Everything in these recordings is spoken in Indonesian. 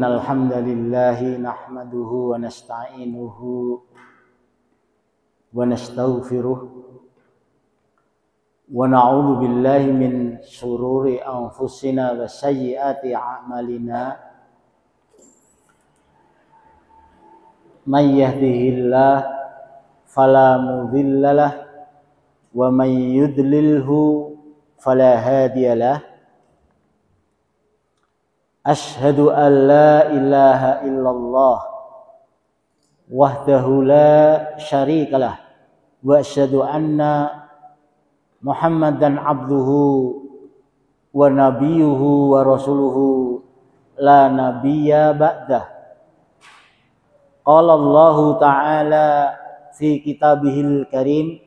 Innal hamdalillahi nahmaduhu wa nasta'inuhu wa nastaghfiruh wa na'udzu billahi min shururi anfusina wa sayyiati a'malina. May yahdihillahu fala mudhillalah wa may yudlilhu fala hadiyalah. Ashhadu an la ilaha illallah wahdahu la syarikalah wa asyhadu anna Muhammadan abduhu wa nabiyuhu wa rasuluhu la nabiyya ba'dah. Qala Allah ta'ala fi kitabihil karim,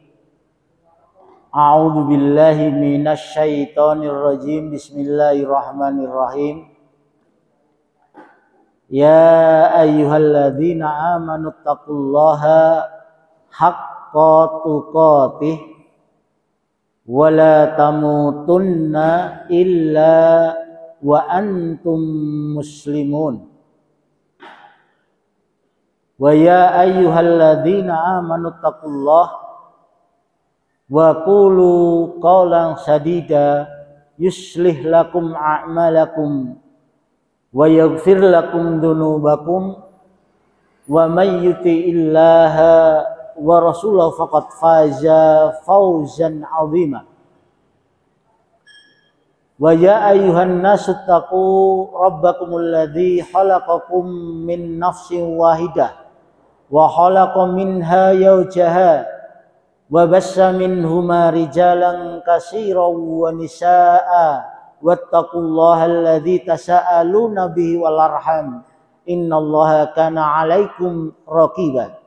a'udzu billahi minasy syaithanir rajim, bismillahirrahmanirrahim. Ya ayyuhalladzina amanu taqullaha haqqa tuqatih wa la tamutunna illa wa antum muslimun. Wa ya ayyuhalladzina amanu taqullaha wa qulu qawlan sadida yuslih lakum a'malakum wa yaghfir lakum dzunubakum wa may yuti'illaha wa rasulahu faqad faza fawzan 'azima. Wa ya ayyuhan nasu taqu rabbakumul ladzi khalaqakum min nafsin wahidah wa khalaqa minha zawjaha wa bassa minhuma rijalan katsiran wa nisaa'a wattaqullaha alladzi tasaaluna bihi wal arham innallaha kana 'alaikum raqiba.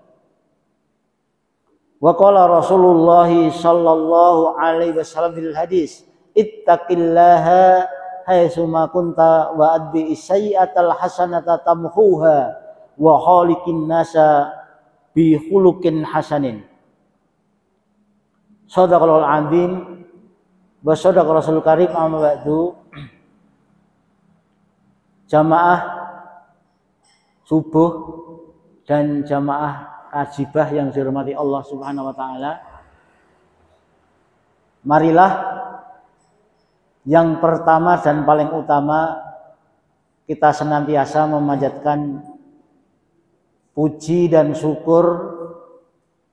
Wa qala Rasulullah sallallahu alaihi wasallam fil hadis, ittaqillaha haitsu ma kunta wa adbi sayyi'atal hasanata tamhuha wa khaliqin nasa bi khuluqin hasanin. Shadaqallahul azim wa shadaqa Rasul karim. Amma ba'du. Jamaah subuh dan jamaah ajibah yang dirahmati Allah Subhanahu wa taala, marilah yang pertama dan paling utama kita senantiasa memanjatkan puji dan syukur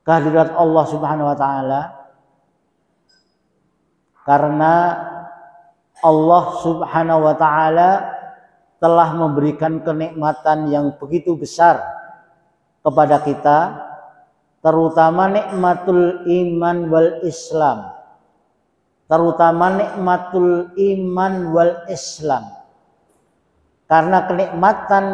kehadirat Allah Subhanahu wa taala, karena Allah Subhanahu wa taala telah memberikan kenikmatan yang begitu besar kepada kita, terutama nikmatul iman wal Islam. Terutama nikmatul iman wal Islam. Karena kenikmatan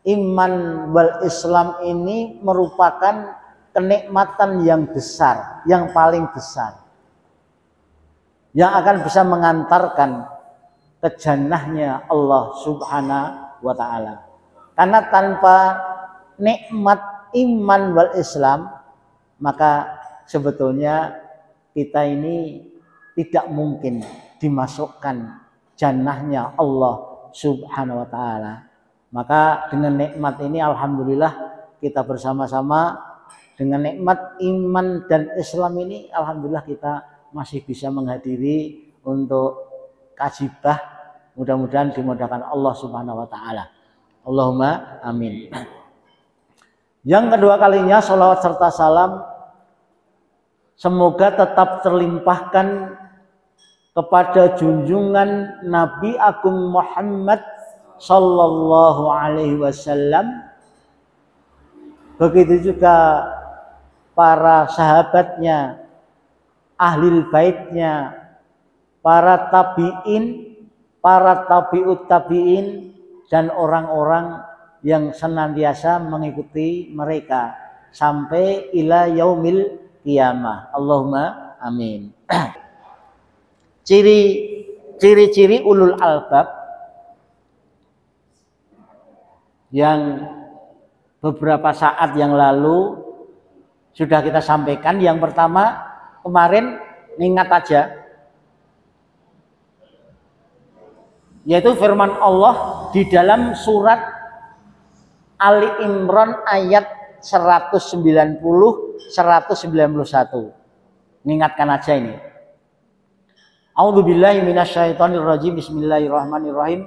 iman wal Islam ini merupakan kenikmatan yang besar, yang paling besar, yang akan bisa mengantarkan ke jannahnya Allah Subhanahu wa taala. Karena tanpa nikmat iman wal Islam, maka sebetulnya kita ini tidak mungkin dimasukkan jannahnya Allah Subhanahu wa taala. Maka dengan nikmat ini alhamdulillah kita bersama-sama, dengan nikmat iman dan Islam ini alhamdulillah kita masih bisa menghadiri untuk kajibah. Mudah-mudahan dimudahkan Allah Subhanahu wa taala. Allahumma amin. Yang kedua kalinya sholawat serta salam semoga tetap terlimpahkan kepada junjungan Nabi Agung Muhammad sallallahu alaihi wasallam. Begitu juga para sahabatnya, ahlul baitnya, para tabi'in, para tabi'ut tabi'in, dan orang-orang yang senantiasa mengikuti mereka sampai ila yaumil qiyamah. Allahumma amin. Ciri-ciri ulul albab yang beberapa saat yang lalu sudah kita sampaikan. Yang pertama kemarin, ingat aja, yaitu firman Allah di dalam surat Ali Imran ayat 190 191. Ingatkan aja ini. A'udzubillahi minasyaitonirrajim. Bismillahirrahmanirrahim.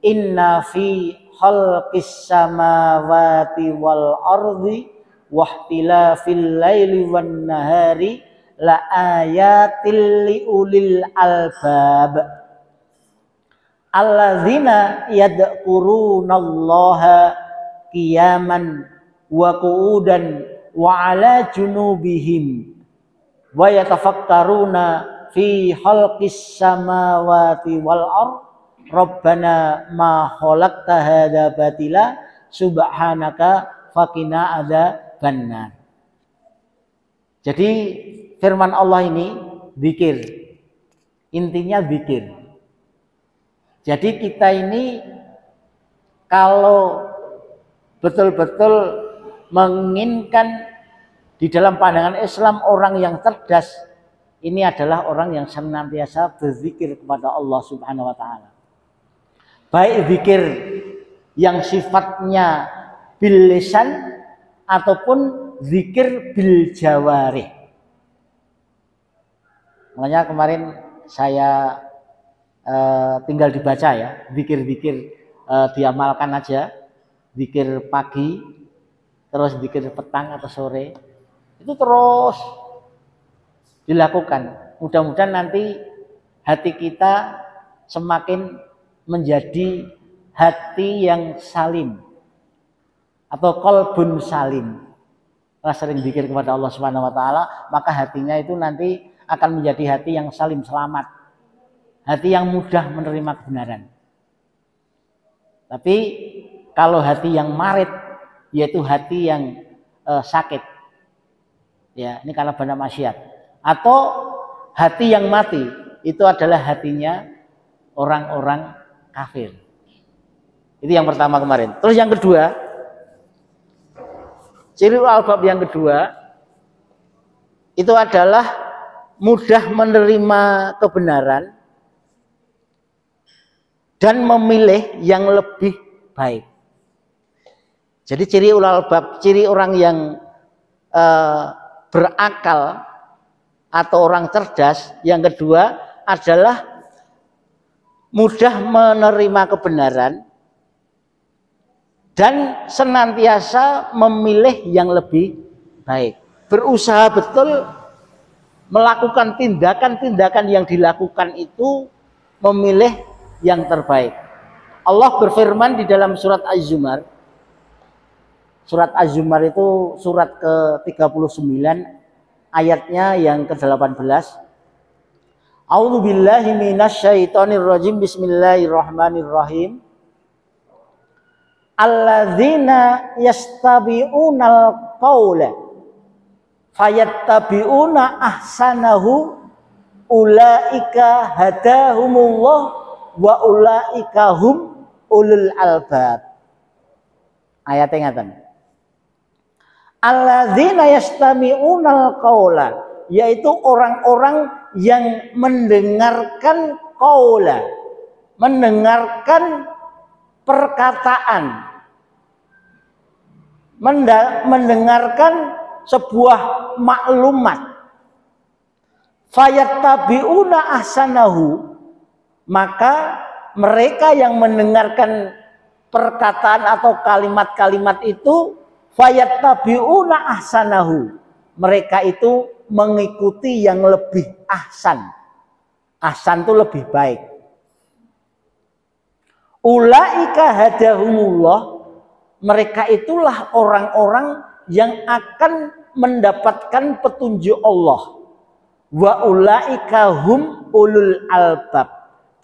Inna fi khalqis samawati wal ardi wahtilafil laili wan nahari la ayatil liulil albab alladzina yadhkurunallaha qiyaman wa qu'udan wa ala junubihim wa yatafakkaruna fi khalqis samawati wal ard rabbana ma khalaqta hadza batila subhanaka faqina adzabannar. Jadi firman Allah ini zikir. Intinya zikir. Jadi kita ini kalau betul-betul menginginkan di dalam pandangan Islam orang yang cerdas, ini adalah orang yang senantiasa berzikir kepada Allah Subhanahu wa taala. Baik zikir yang sifatnya bil lisan ataupun zikir bil jawarih. Makanya kemarin saya tinggal dibaca ya, zikir-zikir diamalkan aja, zikir pagi, terus zikir petang atau sore, itu terus dilakukan. Mudah-mudahan nanti hati kita semakin menjadi hati yang salim atau qalbun salim. Kalau sering zikir kepada Allah Subhanahu wa taala, maka hatinya itu nanti akan menjadi hati yang salim, selamat. Hati yang mudah menerima kebenaran. Tapi kalau hati yang marit, yaitu hati yang sakit. Ya, ini karena banyak maksiat. Atau hati yang mati, itu adalah hatinya orang-orang kafir. Itu yang pertama kemarin. Terus yang kedua, ciri albab yang kedua itu adalah mudah menerima kebenaran dan memilih yang lebih baik. Jadi ciri ulul albab, ciri orang yang berakal atau orang cerdas yang kedua adalah mudah menerima kebenaran dan senantiasa memilih yang lebih baik. Berusaha betul melakukan tindakan-tindakan yang dilakukan itu memilih yang terbaik. Allah berfirman di dalam surat Az-Zumar. Surat Az-Zumar itu surat ke-39 ayatnya yang ke-18. A'udzubillahi minasyaitonirrajim. Bismillahirrahmanirrahim. Alladzina yastabi'unal qawla fayattabi'una ahsanahu ulaika hadahumullah wa ulaika hum ulul albab. Ayatnya ngatan. Alladzina yastami'unal qawla, yaitu orang-orang yang mendengarkan qaula, mendengarkan perkataan, mendengarkan sebuah maklumat. Fayattabi'una ahsanahu, maka mereka yang mendengarkan perkataan atau kalimat-kalimat itu fayattabi'una ahsanahu, mereka itu mengikuti yang lebih ahsan. Ahsan itu lebih baik. Ulaika hadahumullah, mereka itulah orang-orang yang akan mendapatkan petunjuk Allah. Wa ulaika hum ulul albab,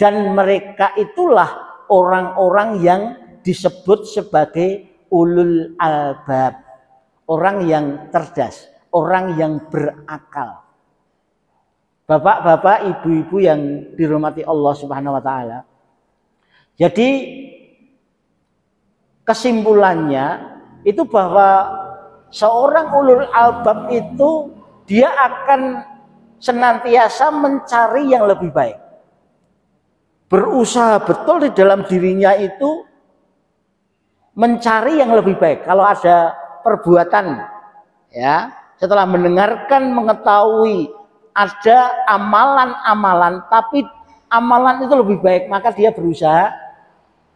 dan mereka itulah orang-orang yang disebut sebagai ulul albab, orang yang cerdas, orang yang berakal. Bapak-bapak, ibu-ibu yang dirahmati Allah Subhanahu wa taala. Jadi kesimpulannya itu bahwa seorang ulul albab itu dia akan senantiasa mencari yang lebih baik. Berusaha betul di dalam dirinya itu mencari yang lebih baik. Kalau ada perbuatan, ya, setelah mendengarkan, mengetahui ada amalan-amalan, tapi amalan itu lebih baik, maka dia berusaha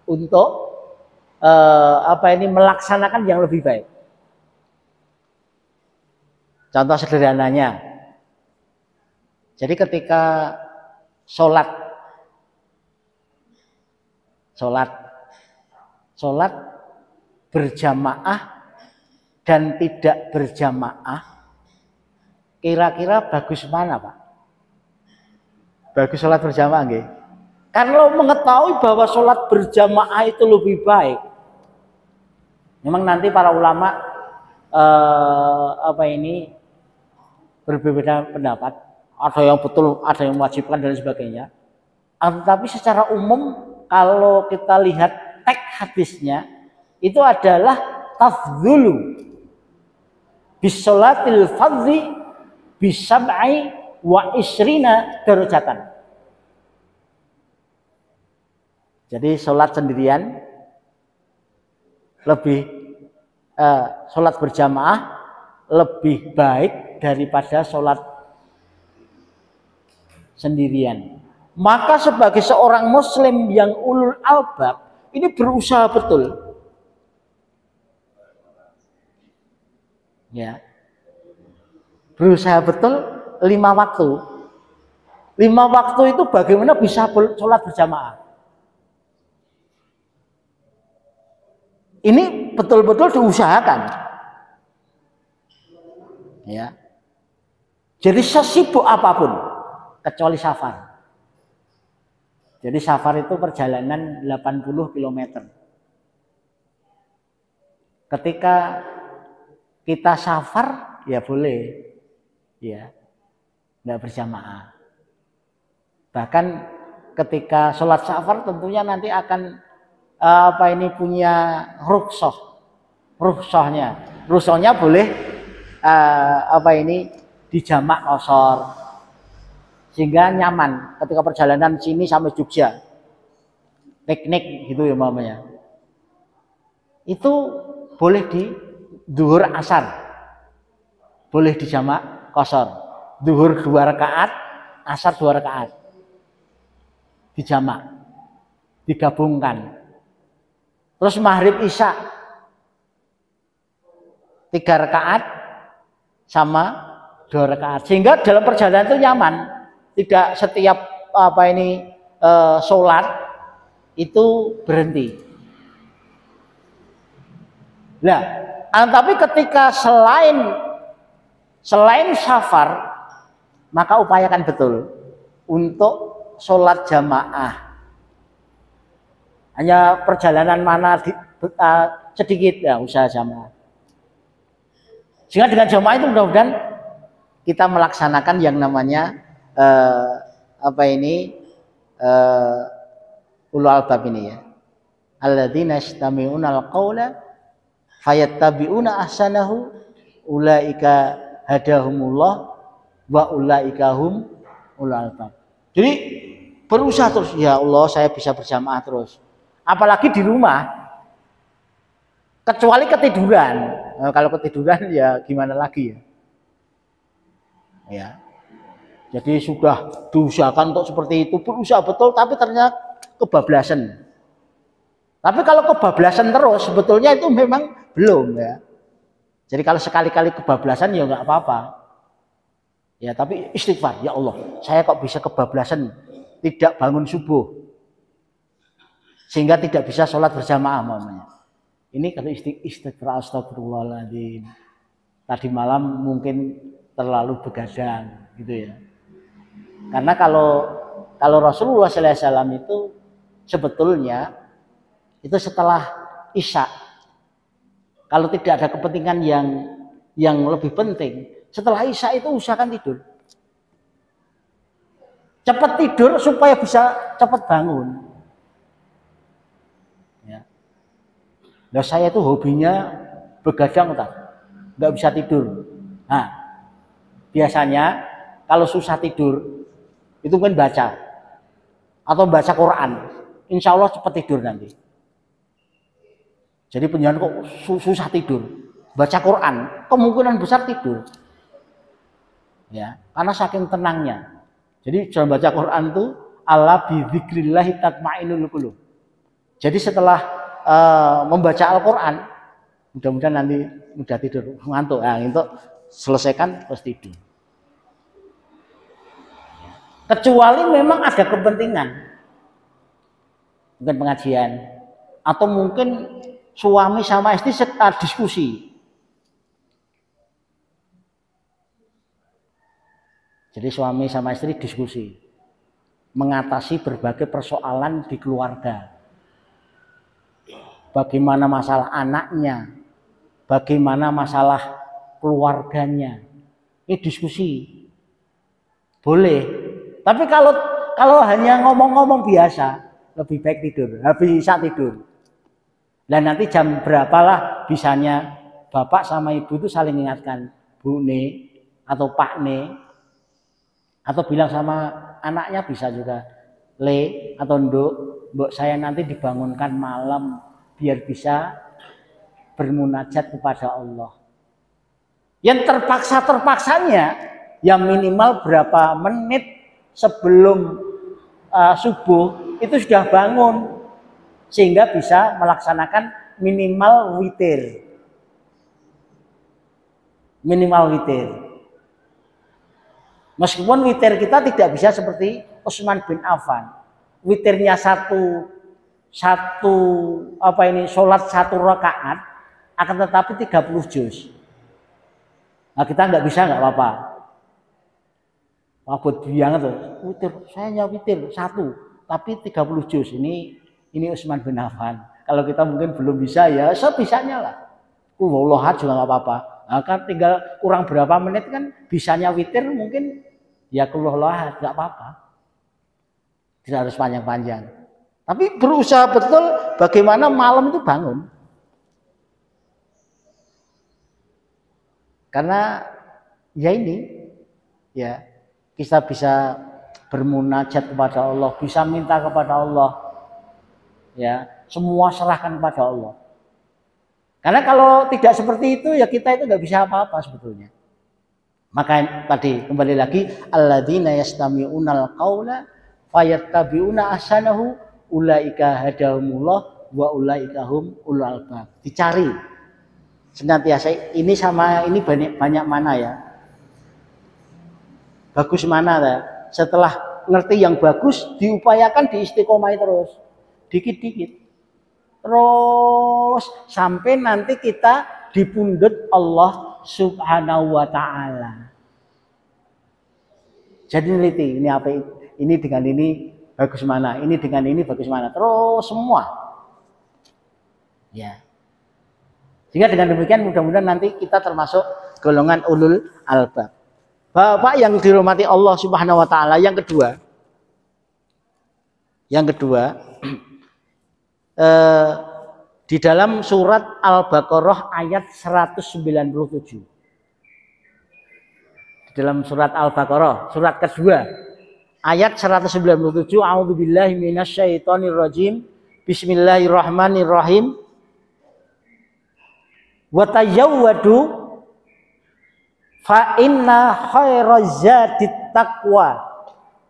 untuk melaksanakan yang lebih baik. Contoh sederhananya, jadi ketika sholat berjamaah dan tidak berjamaah, kira-kira bagus mana, Pak? Bagus sholat berjamaah nggih? Kalau mengetahui bahwa sholat berjamaah itu lebih baik, memang nanti para ulama berbeda pendapat, ada yang betul, ada yang mewajibkan dan sebagainya. Tetapi secara umum kalau kita lihat teks hadisnya itu adalah tafdhulu bisolatil fardhi bisab'i wa isrina darajatan. Jadi sholat sendirian lebih sholat berjamaah lebih baik daripada sholat sendirian. Maka sebagai seorang muslim yang ulul albab ini berusaha betul, ya, berusaha betul 5 waktu. 5 waktu itu bagaimana bisa sholat berjamaah? Ini betul-betul diusahakan, ya. Jadi sesibuk apapun kecuali safar. Jadi safar itu perjalanan 80 km. Ketika kita safar ya boleh, ya, nggak berjamaah. Bahkan ketika sholat safar tentunya nanti akan punya rukhsahnya boleh dijamak qashar sehingga nyaman ketika perjalanan sini sampai Jogja piknik gitu ya mamanya. Itu boleh di zuhur asar boleh dijamak qashar, zuhur 2 rakaat, asar 2 rakaat dijamak, digabungkan. Terus maghrib isya 3 rakaat sama 2 rakaat, sehingga dalam perjalanan itu nyaman, tidak setiap sholat itu berhenti. Nah, tapi ketika selain safar, maka upayakan betul untuk sholat jamaah. Hanya perjalanan mana sedikit ya usaha jamaah. Sehingga dengan jamaah itu mudah-mudahan kita melaksanakan yang namanya ulul albab ini, ya. Alladzina yastami'una al-qaula fayattabi'una ahsanahu ulaika hadahumullah wa ulaika hum ulul albab. Jadi berusaha terus, ya Allah saya bisa berjamaah terus. Apalagi di rumah, kecuali ketiduran. Nah, kalau ketiduran ya gimana lagi ya? Ya. Jadi sudah diusahakan untuk seperti itu, berusaha betul, tapi ternyata kebablasan. Tapi kalau kebablasan terus, sebetulnya itu memang belum, ya. Jadi kalau sekali-kali kebablasan ya nggak apa-apa. Ya, tapi istighfar, ya Allah, saya kok bisa kebablasan, tidak bangun subuh, sehingga tidak bisa sholat berjamaah mamanya. Ini kalau istighfar, astagfirullahaladzim. Tadi malam mungkin terlalu begadang, gitu ya. Karena kalau Rasulullah SAW itu sebetulnya itu setelah isya, kalau tidak ada kepentingan yang lebih penting, setelah isya itu usahakan tidur. Cepat tidur supaya bisa cepat bangun. Ya. Nah, saya itu hobinya begadang, nggak bisa tidur. Nah, biasanya kalau susah tidur itu kan baca atau baca Quran, insya Allah cepat tidur nanti. Jadi penjahat kok susah tidur, baca Quran kemungkinan besar tidur, ya karena saking tenangnya. Jadi dalam baca Quran tuh ala bidzikrillah tatmainnul qulub. Jadi setelah membaca Al-Quran, mudah-mudahan nanti mudah tidur, ngantuk, nah, itu selesaikan terus tidur. Kecuali memang ada kepentingan, mungkin pengajian, atau mungkin suami sama istri diskusi. Jadi suami sama istri diskusi, mengatasi berbagai persoalan di keluarga. Bagaimana masalah anaknya, bagaimana masalah keluarganya. Ini diskusi. Boleh. Tapi kalau hanya ngomong-ngomong biasa, lebih baik tidur, bisa tidur. Dan nanti jam berapalah bisanya bapak sama ibu itu saling ingatkan, Bu Ne atau Pak Ne, atau bilang sama anaknya bisa juga, Le atau Nduk, saya nanti dibangunkan malam biar bisa bermunajat kepada Allah. Yang terpaksa-terpaksanya yang minimal berapa menit sebelum subuh itu sudah bangun sehingga bisa melaksanakan minimal witir. Minimal witir. Meskipun witir kita tidak bisa seperti Utsman bin Affan. Witirnya sholat satu rakaat akan tetapi 30 juz. Nah kita nggak bisa, nggak apa-apa. Buat biang tuh, witir, saya hanya witir satu, tapi 30 juz. Ini Utsman bin Affan. Kalau kita mungkin belum bisa ya, sebisanya lah. Lohat juga nggak apa-apa. Nah, kan tinggal kurang berapa menit kan bisanya witir mungkin ya lohat nggak apa-apa. Tidak harus panjang-panjang. Tapi berusaha betul bagaimana malam itu bangun. Karena ya ini ya kita bisa bermunajat kepada Allah, bisa minta kepada Allah. Ya, semua serahkan kepada Allah. Karena kalau tidak seperti itu ya kita itu nggak bisa apa-apa sebetulnya. Maka tadi kembali lagi alladzina yastami'unal qaula fayattabi'una ahsanahu ulaika hadahumullah wa ulaika hum ulul albab. Dicari senantiasa ini sama ini banyak mana ya? Bagus mana ya? Setelah ngerti yang bagus diupayakan diistiqomai terus. Dikit-dikit. Terus sampai nanti kita dipundhut Allah Subhanahu wa taala. Jadi neliti ini apa ini dengan ini bagus mana, ini dengan ini bagus mana, terus semua. Ya. Sehingga dengan demikian mudah-mudahan nanti kita termasuk golongan ulul albab. Bapak yang dirahmati Allah Subhanahu wa taala, yang kedua di dalam surat Al-Baqarah ayat 197. Di dalam surat Al-Baqarah, surat kedua, ayat 197, a'udzubillahi minasyaitonirrajim. Bismillahirrahmanirrahim. Wa tazawwadu fa inna khairaz zadit taqwa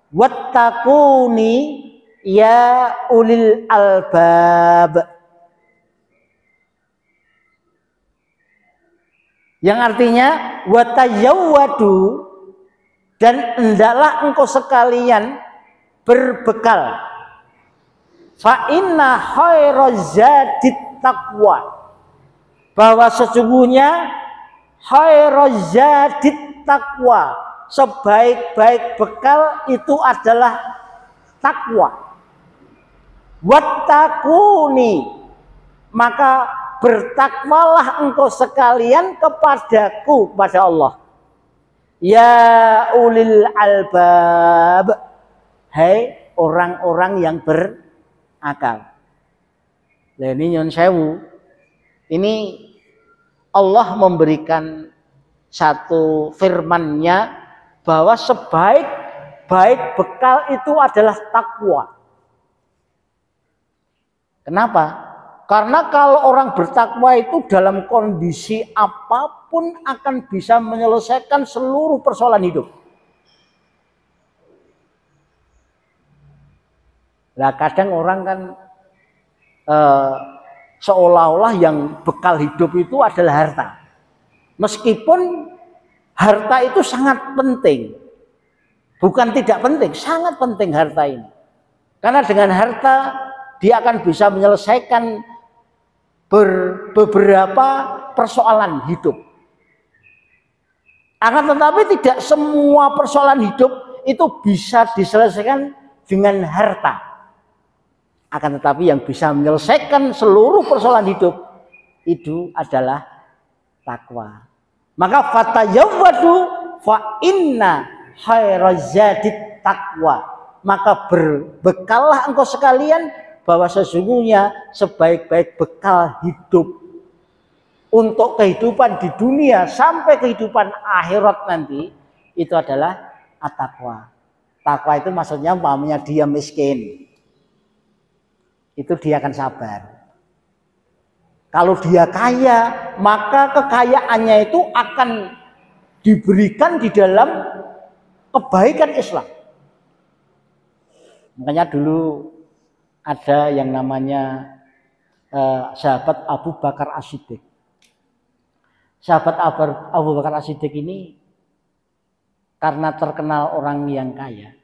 wattaquni ya ulil albab. Yang artinya watayawwadu, dan hendaklah engkau sekalian berbekal. Fa inna khairaz zadit taqwa, bahwa sesungguhnya khairaz zadit taqwa, sebaik-baik bekal itu adalah takwa. Wattaquni, maka bertakwalah engkau sekalian kepadaku, kepada Allah. Ya ulil albab, hai orang-orang yang berakal. Nah, ini nyon sewu. Ini Allah memberikan satu firman-Nya bahwa sebaik-baik bekal itu adalah takwa. Kenapa? Karena kalau orang bertakwa itu dalam kondisi apapun akan bisa menyelesaikan seluruh persoalan hidup. Nah, kadang orang kan seolah-olah yang bekal hidup itu adalah harta. Meskipun harta itu sangat penting. Bukan tidak penting, sangat penting harta ini. Karena dengan harta dia akan bisa menyelesaikan beberapa persoalan hidup. Akan tetapi tidak semua persoalan hidup itu bisa diselesaikan dengan harta. Akan tetapi yang bisa menyelesaikan seluruh persoalan hidup itu adalah takwa. Maka fatayawwadu fa inna khairazadit taqwa. Maka berbekallah engkau sekalian bahwa sesungguhnya sebaik-baik bekal hidup untuk kehidupan di dunia sampai kehidupan akhirat nanti itu adalah at-taqwa. Takwa itu maksudnya umpamanya dia miskin, itu dia akan sabar. Kalau dia kaya, maka kekayaannya itu akan diberikan di dalam kebaikan Islam. Makanya dulu ada yang namanya sahabat Abu Bakar As-Siddiq. Sahabat Abu Bakar As-Siddiq ini karena terkenal orang yang kaya.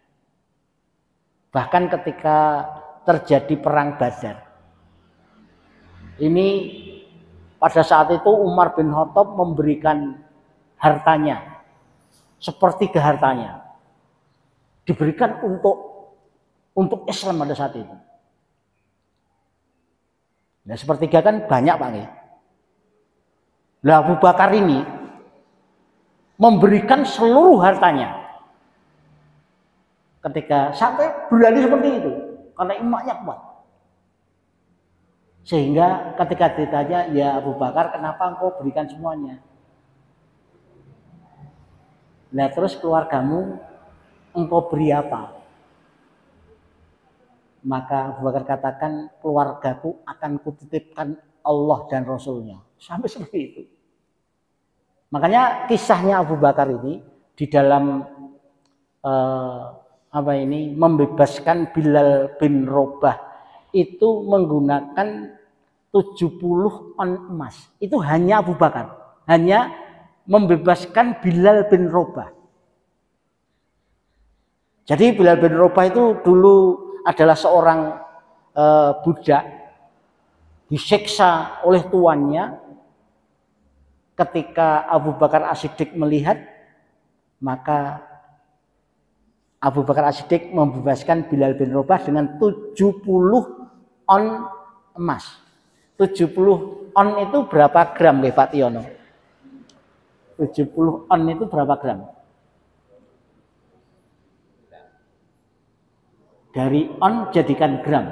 Bahkan ketika terjadi perang Badar. Ini pada saat itu Umar bin Khattab memberikan hartanya, sepertiga hartanya. Diberikan untuk Islam pada saat itu. Nah, sepertiga kan banyak Pak. Nah, Abu Bakar ini memberikan seluruh hartanya. Ketika sampai berani seperti itu, karena imannya kuat. Sehingga ketika ditanya, ya Abu Bakar, kenapa engkau berikan semuanya? Nah, terus keluargamu engkau beri apa? Maka Abu Bakar katakan, keluargaku akan kutitipkan Allah dan Rasulnya. Sampai seperti itu. Makanya kisahnya Abu Bakar ini di dalam membebaskan Bilal bin Rabah itu menggunakan 70 on emas. Itu hanya Abu Bakar. Hanya membebaskan Bilal bin Rabah. Jadi Bilal bin Rabah itu dulu adalah seorang budak disiksa oleh tuannya. Ketika Abu Bakar As-Siddiq melihat, maka Abu Bakar As-Siddiq membebaskan Bilal bin Rabah dengan 70 on emas. 70 on itu berapa gram Pak Tiono? 70 on itu berapa gram? Dari on jadikan gram.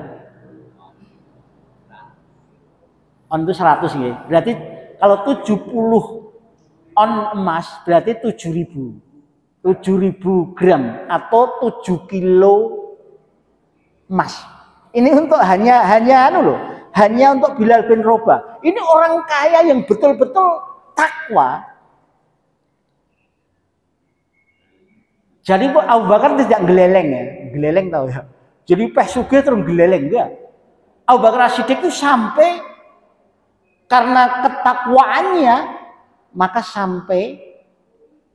On itu 100 ya. Berarti kalau 70 on emas berarti 7.000 gram atau 7 kilo emas. Ini untuk hanya untuk Bilal bin Rabah. Ini orang kaya yang betul-betul takwa. Jadi Abu Bakar tidak geleleng ya, geleleng tahu ya. Jadi peh sugih terus geleleng enggak. Abu Bakar As-Siddiq itu sampai karena ketakwaannya maka sampai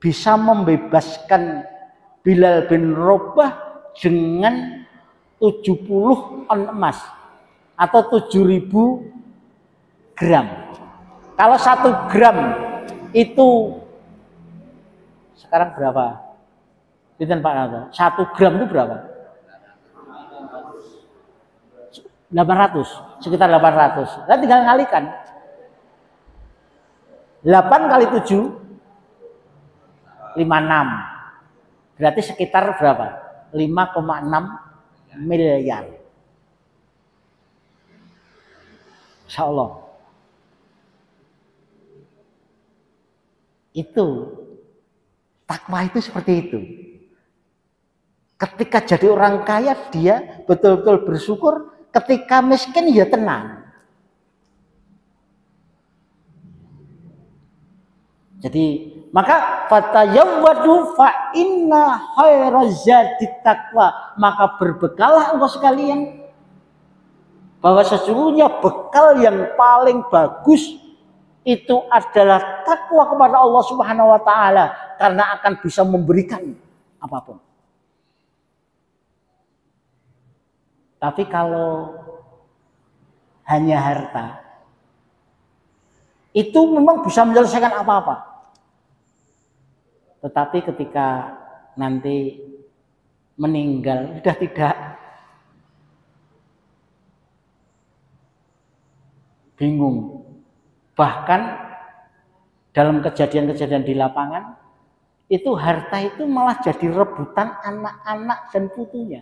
bisa membebaskan Bilal bin Rabah dengan 70 on emas atau 7.000 gram. Kalau 1 gram itu sekarang berapa? Pinten Pak Nato? 1 gram itu berapa? 800, sekitar 800. Nah, tinggal ngalikan. 8 kali 7 56. Berarti sekitar berapa? 5,6 miliar. Insya Allah. Itu takwa itu seperti itu. Ketika jadi orang kaya dia betul-betul bersyukur, ketika miskin ya tenang. Jadi maka fatayawwadu fa inna khairaz zadi taqwa, maka berbekallah engkau sekalian, bahwa sesungguhnya bekal yang paling bagus itu adalah takwa kepada Allah Subhanahu wa taala, karena akan bisa memberikan apapun. Tapi kalau hanya harta, itu memang bisa menyelesaikan apa-apa. Tetapi ketika nanti meninggal sudah tidak, bingung. Bahkan dalam kejadian-kejadian di lapangan itu harta itu malah jadi rebutan anak-anak dan putunya.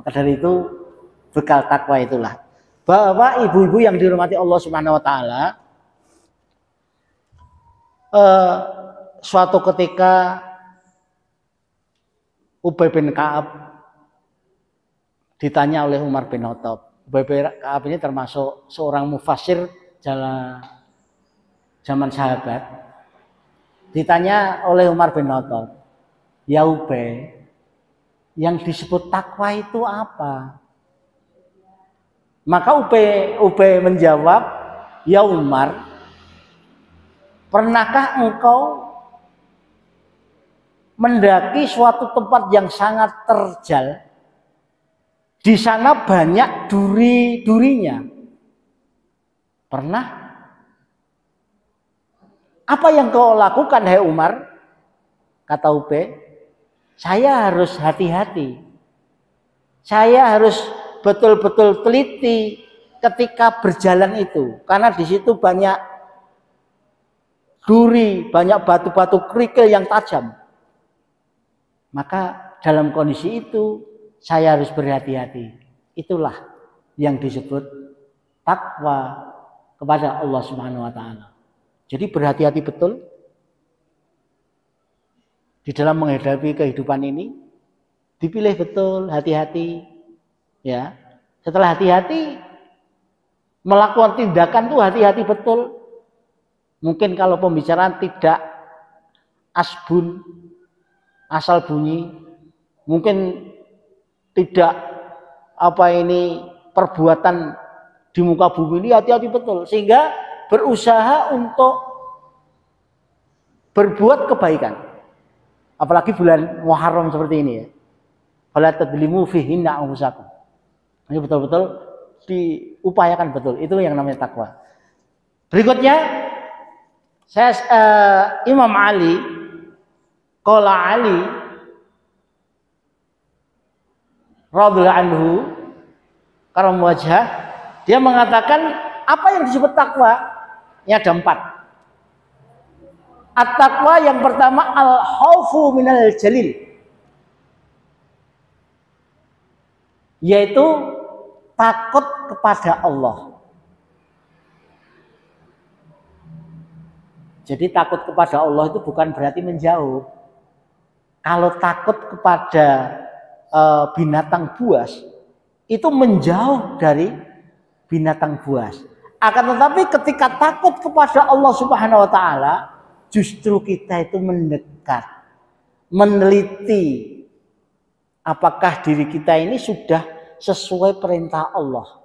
Maka dari itu bekal takwa itulah, bahwa ibu-ibu yang dirahmati Allah Subhanahu wa taala, suatu ketika Ubay bin Ka'ab ditanya oleh Umar bin Khattab. Ubay bin Ka'ab ini termasuk seorang mufassir zaman sahabat. Ditanya oleh Umar bin Khattab, "Ya Ubay, yang disebut takwa itu apa?" Maka Ubay menjawab, "Ya Umar, pernahkah engkau mendaki suatu tempat yang sangat terjal? Di sana banyak duri-durinya. Pernah? Apa yang kau lakukan, hai Umar?" Kata Ubay, "Saya harus hati-hati. Saya harus betul-betul teliti ketika berjalan itu, karena di situ banyak duri, banyak batu-batu kerikil yang tajam. Maka dalam kondisi itu saya harus berhati-hati." Itulah yang disebut takwa kepada Allah Subhanahu wa taala. Jadi berhati-hati betul di dalam menghadapi kehidupan ini. Dipilih betul, hati-hati. Ya, setelah hati-hati melakukan tindakan tuh hati-hati betul. Mungkin kalau pembicaraan tidak asbun, asal bunyi, mungkin tidak perbuatan di muka bumi ini, hati-hati betul, sehingga berusaha untuk berbuat kebaikan. Apalagi bulan Muharram seperti ini ya. Fala tadlimu fihinna anfusakum. Ini betul-betul diupayakan betul. Itu yang namanya takwa. Berikutnya Imam Ali, qala Ali radhiyallahu anhu karam wajah, dia mengatakan apa yang disebut takwa? Ini ada 4. At-taqwa yang pertama al-khaufu minal jalil, yaitu takut kepada Allah. Jadi takut kepada Allah itu bukan berarti menjauh. Kalau takut kepada binatang buas itu menjauh dari binatang buas. Akan tetapi ketika takut kepada Allah Subhanahu wa taala, justru kita itu mendekat, meneliti apakah diri kita ini sudah sesuai perintah Allah.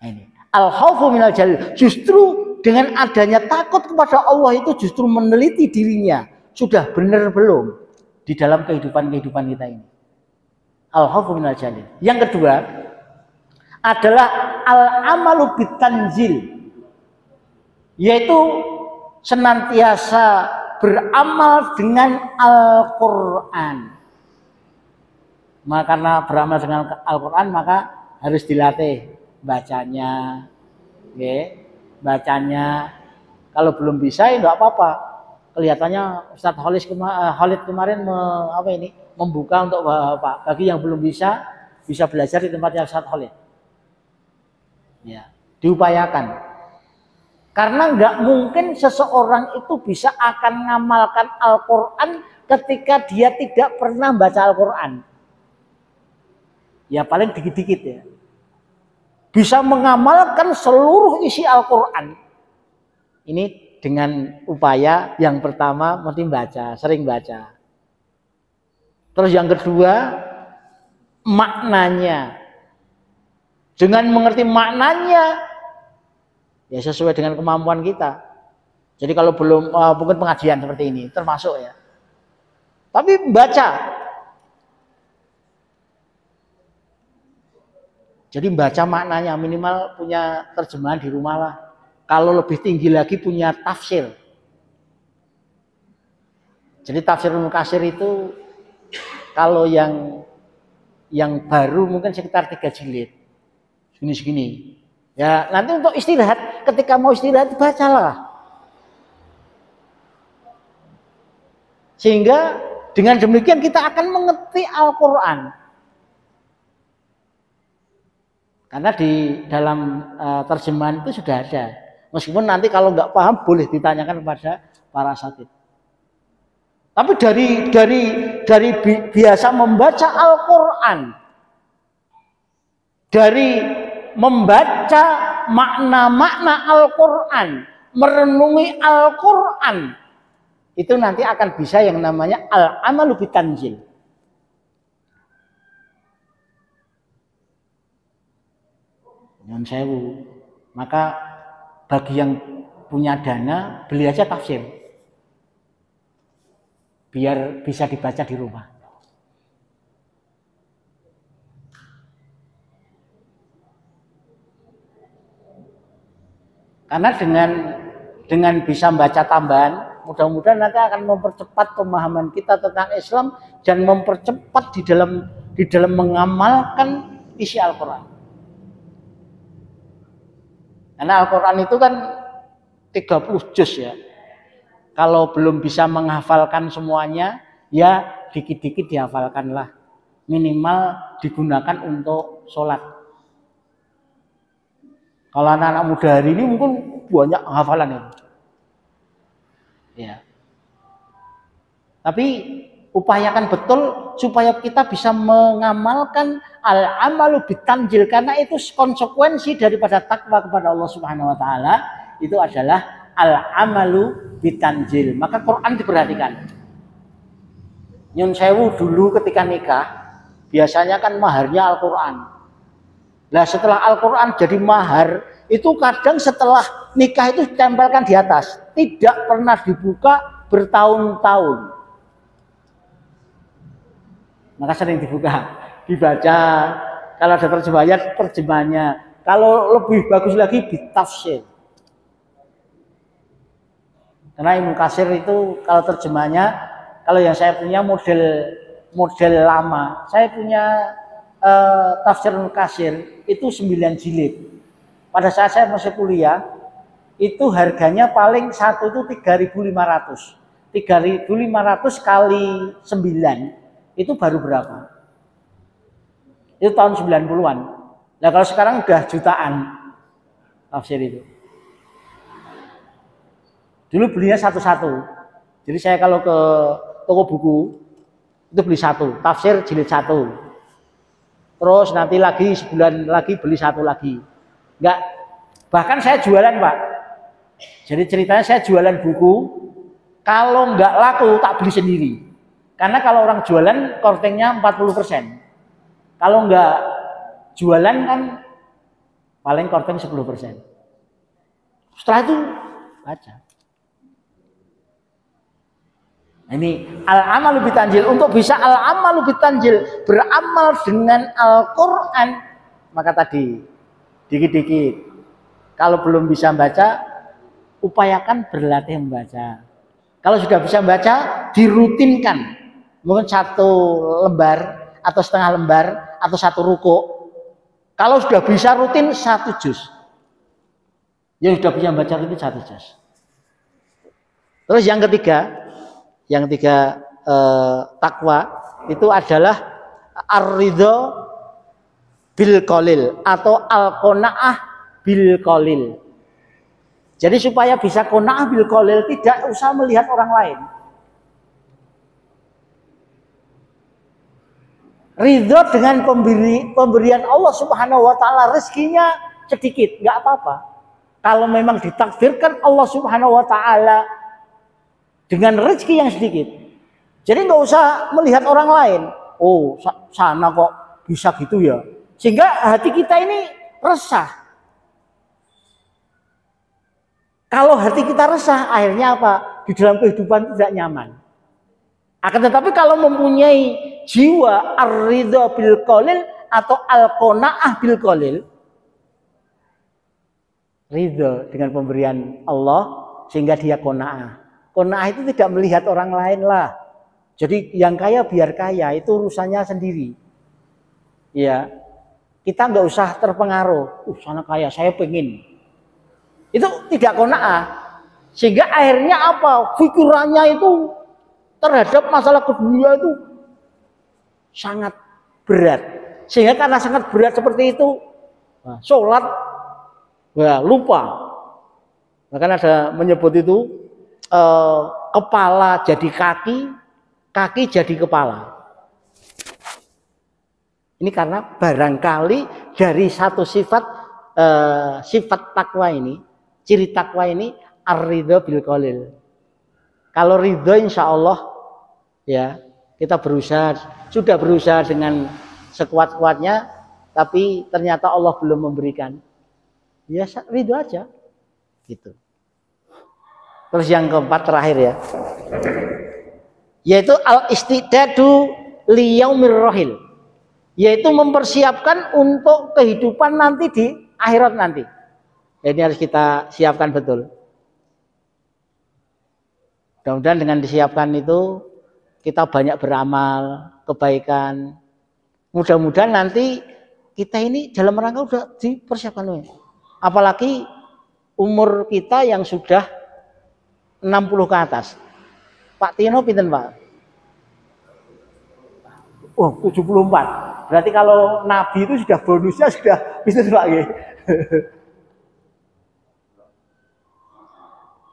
Ini al-khaufu minal jalil. Justru dengan adanya takut kepada Allah itu justru meneliti dirinya sudah benar belum di dalam kehidupan kita ini. Al-khaufu minal jalil. Yang kedua adalah al-amalu bitanzil, yaitu senantiasa beramal dengan Al-Quran. Maka karena beramal dengan Al-Quran maka harus dilatih bacanya, bacanya. Kalau belum bisa ya nggak apa-apa. Kelihatannya Ustadz Khalid kemarin membuka untuk Bapak. Bagi yang belum bisa belajar di tempatnya Ustadz Khalid. Ya, diupayakan. Karena nggak mungkin seseorang itu bisa akan mengamalkan Al-Quran ketika dia tidak pernah baca Al-Quran. Ya paling dikit-dikit ya. Bisa mengamalkan seluruh isi Al-Quran. Ini dengan upaya yang pertama mesti baca, sering baca. Terus yang kedua, maknanya. Dengan mengerti maknanya, ya sesuai dengan kemampuan kita. Jadi kalau belum mungkin pengajian seperti ini termasuk ya. Tapi baca. Jadi baca maknanya, minimal punya terjemahan di rumah lah. Kalau lebih tinggi lagi punya tafsir. Jadi tafsir Ibnu Katsir itu kalau yang baru mungkin sekitar 3 jilid. Segini-segini. Ya, nanti untuk istirahat, ketika mau istirahat bacalah. Sehingga dengan demikian kita akan mengerti Al-Quran. Karena di dalam terjemahan itu sudah ada. Meskipun nanti kalau nggak paham boleh ditanyakan kepada para asatidz. Tapi dari biasa membaca Al-Quran, dari membaca makna-makna Al-Quran, merenungi Al-Quran, itu nanti akan bisa yang namanya al-amalu bitanzil. Nyun sewu. Maka bagi yang punya dana, beli aja tafsir. Biar bisa dibaca di rumah. Karena dengan bisa membaca tambahan, mudah-mudahan nanti akan mempercepat pemahaman kita tentang Islam dan mempercepat di dalam mengamalkan isi Al-Quran. Karena Al-Quran itu kan 30 juz ya. Kalau belum bisa menghafalkan semuanya, ya dikit-dikit dihafalkanlah. Minimal digunakan untuk sholat. Kalau anak-anak muda hari ini mungkin banyak hafalan itu. Ya. Tapi upayakan betul supaya kita bisa mengamalkan al-amalu bitanzil, karena itu konsekuensi daripada takwa kepada Allah Subhanahu wa taala itu adalah al-amalu bitanzil. Maka Quran diperhatikan. Nyun sewu dulu ketika nikah biasanya kan maharnya Al-Quran. Nah setelah Al-Quran jadi mahar, itu kadang setelah nikah itu ditempelkan di atas, tidak pernah dibuka bertahun-tahun. Maka sering dibuka, dibaca. Kalau ada terjemahannya. Kalau lebih bagus lagi ditafsir. Karena Ibnu Katsir itu kalau terjemahannya, kalau yang saya punya model lama, saya punya tafsir Ibnu Katsir itu 9 jilid. Pada saat saya masih kuliah, itu harganya paling satu itu 3.500. 3.500 kali 9 itu baru berapa? Itu tahun 90-an. Nah kalau sekarang udah jutaan tafsir itu. Dulu belinya satu-satu. Jadi saya kalau ke toko buku itu beli satu, tafsir jilid 1. Terus nanti lagi sebulan lagi beli satu lagi. Enggak, bahkan saya jualan Pak. Jadi ceritanya saya jualan buku, kalau enggak laku tak beli sendiri. Karena kalau orang jualan kortingnya 40%. Kalau enggak jualan kan paling korting 10%. Setelah itu baca. Ini al-amalu bitanzil. Untuk bisa al-amalu bitanzil, beramal dengan Al-Quran, maka tadi dikit-dikit. Kalau belum bisa baca, upayakan berlatih membaca. Kalau sudah bisa baca, dirutinkan. Mungkin 1 lembar atau setengah lembar atau 1 ruku. Kalau sudah bisa rutin 1 juz. Yang sudah bisa baca rutin 1 juz. Terus yang ketiga takwa itu adalah ar-ridho bil qalil atau al-qanaah bil qalil. Jadi supaya bisa qanaah bil qalil, tidak usah melihat orang lain. ridho dengan pemberian Allah Subhanahu wa taala, rezekinya sedikit, nggak apa-apa. Kalau memang ditakdirkan Allah Subhanahu wa taala dengan rezeki yang sedikit. Jadi nggak usah melihat orang lain. Oh, sana kok bisa gitu ya. Sehingga hati kita ini resah. Kalau hati kita resah, akhirnya apa? Di dalam kehidupan tidak nyaman. Akan tetapi kalau mempunyai jiwa ar-ridha bil qalil atau al-qanaah bil qalil, ridha dengan pemberian Allah sehingga dia qanaah. Qanaah itu tidak melihat orang lain lah. Jadi yang kaya biar kaya, itu urusannya sendiri. Ya, kita nggak usah terpengaruh. Sana kaya, saya pengen. Itu tidak qanaah. Sehingga akhirnya apa? Pikirannya itu terhadap masalah dunia itu sangat berat. Sehingga karena sangat berat seperti itu, sholat lupa. Bahkan ada menyebut itu kepala jadi kaki, kaki jadi kepala. Ini karena barangkali dari satu sifat takwa ini, ciri takwa ini ar-ridha bil qalil. Kalau ridha insya Allah ya kita sudah berusaha dengan sekuat-kuatnya, tapi ternyata Allah belum memberikan. Ya ridho aja, gitu. Terus yang keempat terakhir ya, yaitu al-istidadu liyaumir rahil, yaitu mempersiapkan untuk kehidupan nanti di akhirat nanti. Ini harus kita siapkan betul. Mudah-mudahan dengan disiapkan itu kita banyak beramal kebaikan. Mudah-mudahan nanti kita ini dalam rangka sudah dipersiapkan. Apalagi umur kita yang sudah 60 ke atas. Pak Tino pinten Pak? Oh 74. Berarti kalau Nabi itu sudah bonusnya sudah pinten Pak?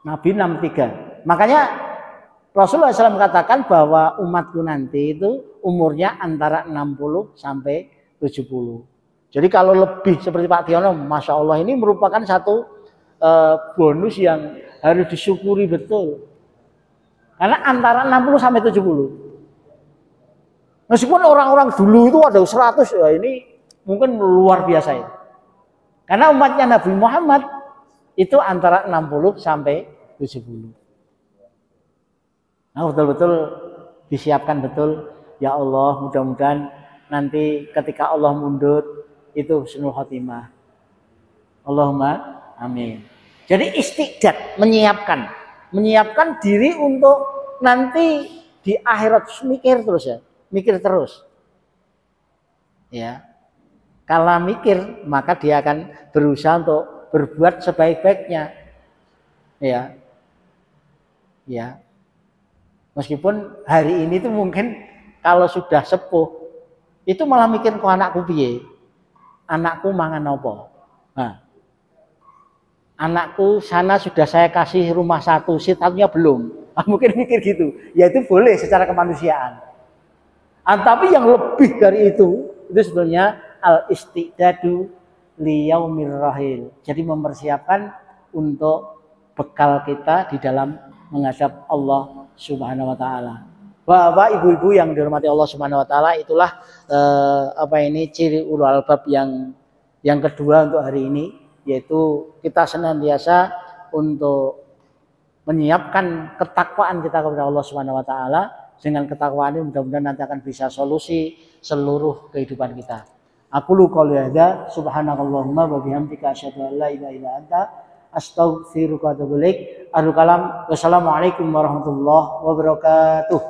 Nabi 63. Makanya Rasulullah SAW katakan bahwa umatku nanti itu umurnya antara 60 sampai 70. Jadi kalau lebih seperti Pak Tiono, Masya Allah, ini merupakan satu bonus yang harus disyukuri betul. Karena antara 60 sampai 70. Meskipun orang-orang dulu itu ada 100, ya ini mungkin luar biasa ya. Karena umatnya Nabi Muhammad itu antara 60 sampai 70. Nah, betul-betul disiapkan betul. Ya Allah, mudah-mudahan nanti ketika Allah mundur itu husnul khotimah. Allahumma amin. Jadi istiqdat, menyiapkan diri untuk nanti di akhirat, mikir terus ya, mikir terus. Ya. Kalau mikir, maka dia akan berusaha untuk berbuat sebaik-baiknya. Ya. Ya. Meskipun hari ini tuh mungkin kalau sudah sepuh itu malah mikir kok anakku piye? Anakku mangan apa? Nah, anakku sana sudah saya kasih rumah satu, satunya belum. Mungkin mikir gitu. Ya itu boleh secara kemanusiaan. Tapi yang lebih dari itu sebetulnya al-istidadu liyaumir rahil. Jadi mempersiapkan untuk bekal kita di dalam menghadap Allah Subhanahu wa taala. Bapak, ibu-ibu yang dihormati Allah Subhanahu wa taala, itulah ciri ulul albab yang kedua untuk hari ini, yaitu kita senantiasa untuk menyiapkan ketakwaan kita kepada Allah Subhanahu wa taala. Dengan ketakwaan ini mudah-mudahan nanti akan bisa solusi seluruh kehidupan kita. Aqulu qouli hadza subhanakallahumma wa bihamdika asyhadu an la ilaha illa anta astaghfiruka wa atubu ilaik. Wassalamualaikum warahmatullahi wabarakatuh.